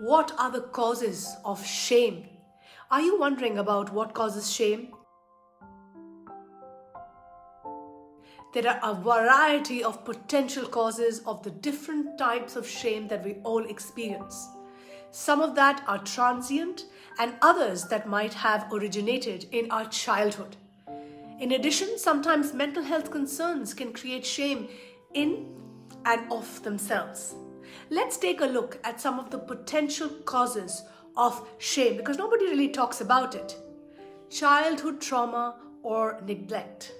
What are the causes of shame? Are you wondering about what causes shame? There are a variety of potential causes of the different types of shame that we all experience. Some of that are transient and others that might have originated in our childhood. In addition, sometimes mental health concerns can create shame in and of themselves. Let's take a look at some of the potential causes of shame because nobody really talks about it. Childhood trauma or neglect.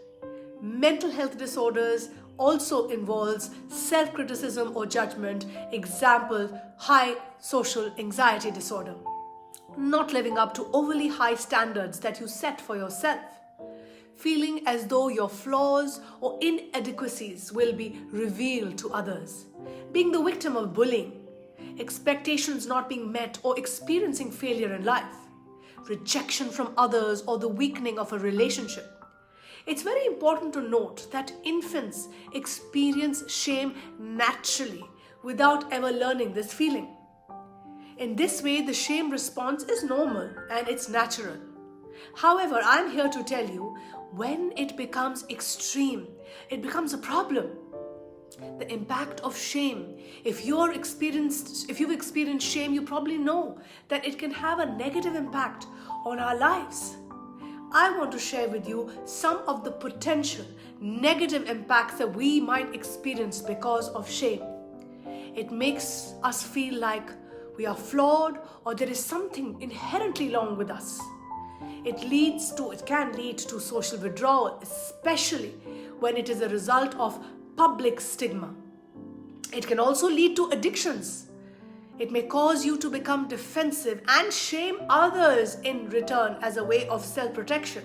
Mental health disorders also involves self-criticism or judgment. Example, high social anxiety disorder. Not living up to overly high standards that you set for yourself. Feeling as though your flaws or inadequacies will be revealed to others. Being the victim of bullying. Expectations not being met or experiencing failure in life. Rejection from others or the weakening of a relationship. It's very important to note that infants experience shame naturally without ever learning this feeling. In this way, the shame response is normal and it's natural. However, I'm here to tell you, when it becomes extreme, it becomes a problem. The impact of shame. If you've experienced shame, you probably know that it can have a negative impact on our lives. I want to share with you some of the potential negative impacts that we might experience because of shame. It makes us feel like we are flawed or there is something inherently wrong with us. It can lead to social withdrawal, especially when it is a result of public stigma. It can also lead to addictions. It may cause you to become defensive and shame others in return as a way of self-protection.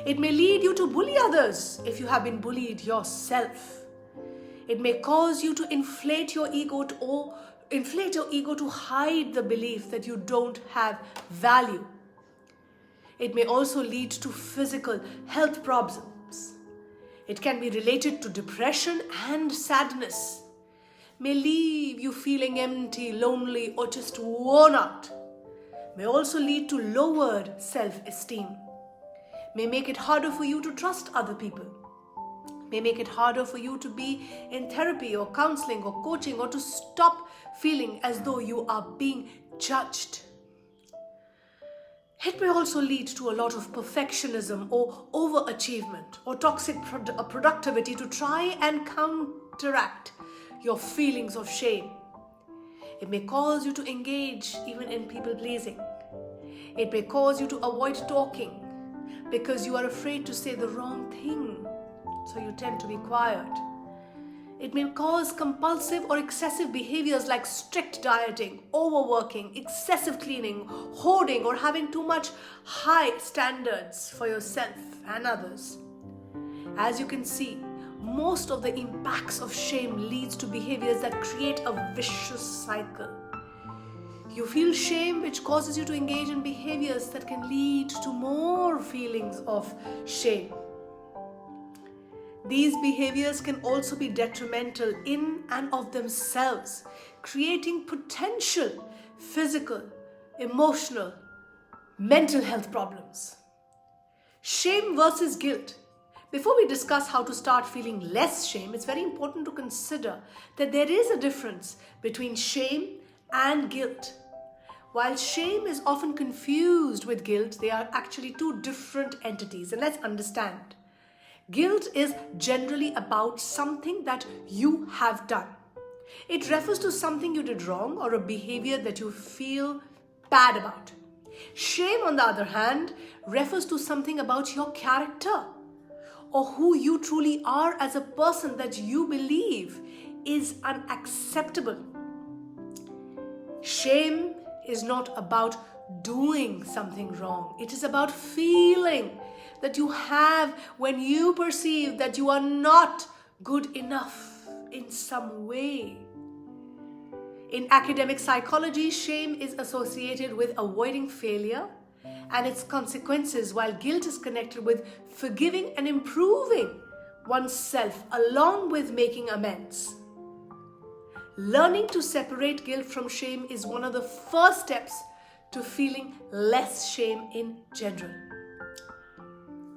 It may lead you to bully others if you have been bullied yourself. It may cause you to inflate your ego to hide the belief that you don't have value. It may also lead to physical health problems. It can be related to depression and sadness. May leave you feeling empty, lonely, or just worn out. May also lead to lowered self-esteem. May make it harder for you to trust other people. May make it harder for you to be in therapy or counseling or coaching or to stop feeling as though you are being judged. It may also lead to a lot of perfectionism or overachievement or toxic productivity to try and counteract your feelings of shame. It may cause you to engage even in people pleasing. It may cause you to avoid talking because you are afraid to say the wrong thing, so you tend to be quiet. It may cause compulsive or excessive behaviors like strict dieting, overworking, excessive cleaning, hoarding, or having too much high standards for yourself and others. As you can see, most of the impacts of shame leads to behaviors that create a vicious cycle. You feel shame, which causes you to engage in behaviors that can lead to more feelings of shame. These behaviors can also be detrimental in and of themselves, creating potential physical, emotional, mental health problems. Shame versus guilt. Before we discuss how to start feeling less shame, it's very important to consider that there is a difference between shame and guilt. While shame is often confused with guilt, they are actually two different entities. And let's understand. Guilt is generally about something that you have done. It refers to something you did wrong or a behavior that you feel bad about. Shame, on the other hand, refers to something about your character or who you truly are as a person that you believe is unacceptable. Shame is not about doing something wrong. It is about feeling that you have when you perceive that you are not good enough in some way. In academic psychology, shame is associated with avoiding failure and its consequences, while guilt is connected with forgiving and improving oneself along with making amends. Learning to separate guilt from shame is one of the first steps to feeling less shame in general.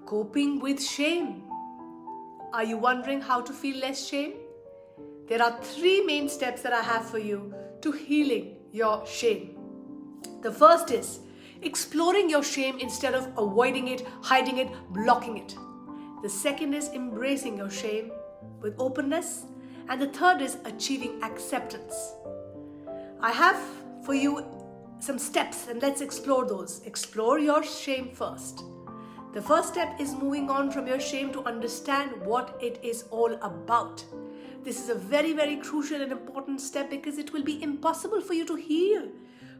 Coping with shame. Are you wondering how to feel less shame? There are 3 main steps that I have for you to healing your shame. The first is exploring your shame instead of avoiding it, hiding it, blocking it. The second is embracing your shame with openness. And the third is achieving acceptance. I have for you some steps and let's explore those. Explore your shame first. The first step is moving on from your shame to understand what it is all about. This is a very, very crucial and important step because it will be impossible for you to heal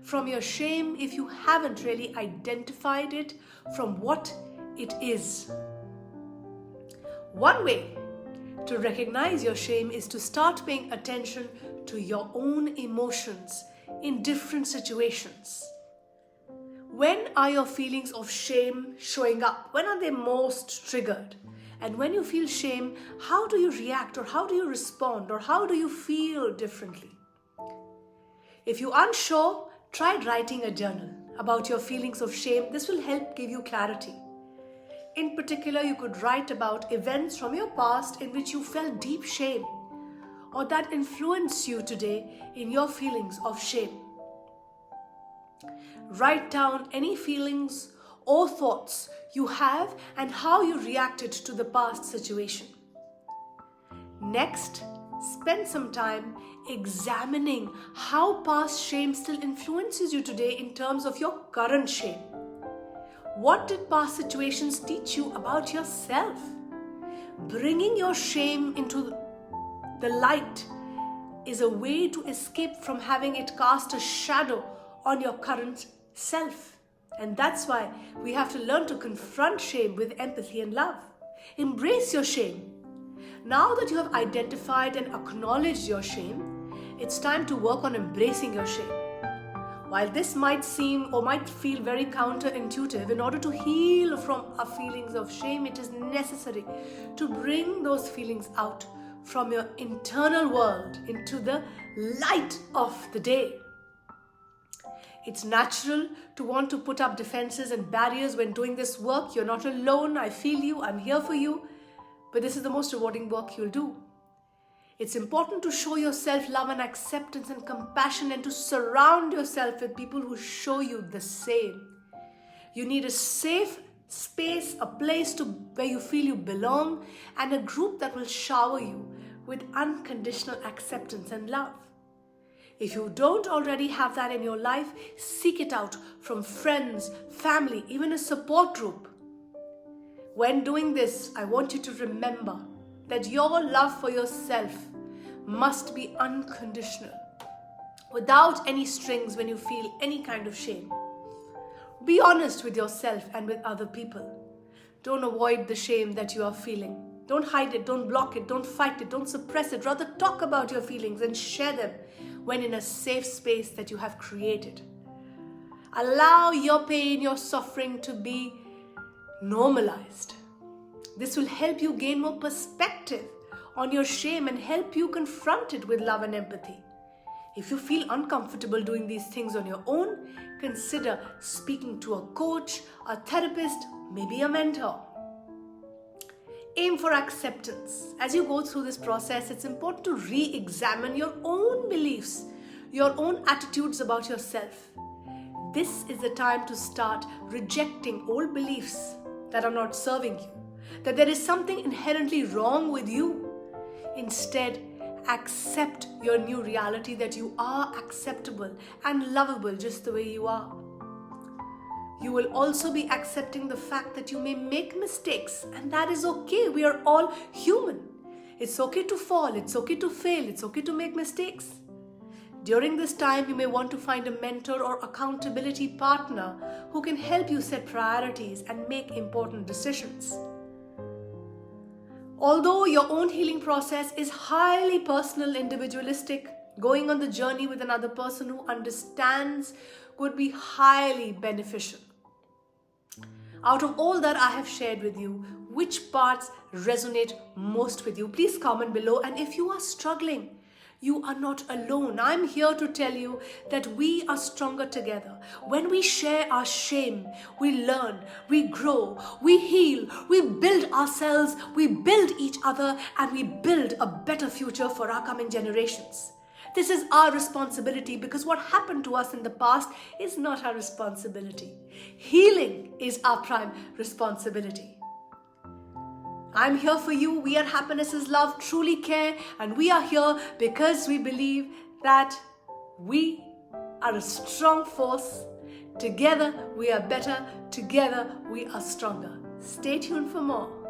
from your shame if you haven't really identified it from what it is. One way to recognize your shame is to start paying attention to your own emotions in different situations. When are your feelings of shame showing up? When are they most triggered? And when you feel shame, how do you react or how do you respond or how do you feel differently? If you're unsure, try writing a journal about your feelings of shame. This will help give you clarity. In particular, you could write about events from your past in which you felt deep shame or that influenced you today in your feelings of shame. Write down any feelings or thoughts you have and how you reacted to the past situation. Next, spend some time examining how past shame still influences you today in terms of your current shame. What did past situations teach you about yourself? Bringing your shame into the light is a way to escape from having it cast a shadow on your current self. And that's why we have to learn to confront shame with empathy and love. Embrace your shame. Now that you have identified and acknowledged your shame, it's time to work on embracing your shame. While this might seem or might feel very counterintuitive, in order to heal from our feelings of shame, it is necessary to bring those feelings out from your internal world into the light of the day. It's natural to want to put up defenses and barriers when doing this work. You're not alone. I feel you. I'm here for you. But this is the most rewarding work you'll do. It's important to show yourself love and acceptance and compassion and to surround yourself with people who show you the same. You need a safe space, a place where you feel you belong, and a group that will shower you with unconditional acceptance and love. If you don't already have that in your life, seek it out from friends, family, even a support group. When doing this, I want you to remember that your love for yourself must be unconditional, without any strings when you feel any kind of shame. Be honest with yourself and with other people. Don't avoid the shame that you are feeling. Don't hide it, don't block it, don't fight it, don't suppress it. Rather, talk about your feelings and share them when in a safe space that you have created. Allow your pain, your suffering to be normalized. This will help you gain more perspective on your shame and help you confront it with love and empathy. If you feel uncomfortable doing these things on your own, consider speaking to a coach, a therapist, maybe a mentor. Aim for acceptance. As you go through this process, it's important to re-examine your own beliefs, your own attitudes about yourself. This is the time to start rejecting old beliefs that are not serving you, that there is something inherently wrong with you. Instead, accept your new reality that you are acceptable and lovable just the way you are. You will also be accepting the fact that you may make mistakes, and that is okay. We are all human. It's okay to fall, it's okay to fail, it's okay to make mistakes. During this time, you may want to find a mentor or accountability partner who can help you set priorities and make important decisions. Although your own healing process is highly personal, individualistic, going on the journey with another person who understands could be highly beneficial. Out of all that I have shared with you, which parts resonate most with you? Please comment below. And if you are struggling You are not alone. I'm here to tell you that we are stronger together. When we share our shame, we learn, we grow, we heal, we build ourselves, we build each other, and we build a better future for our coming generations. This is our responsibility, because what happened to us in the past is not our responsibility. Healing is our prime responsibility. I'm here for you. We at Happiness is Love truly care, and we are here because we believe that we are a strong force. Together we are better. Together we are stronger. Stay tuned for more.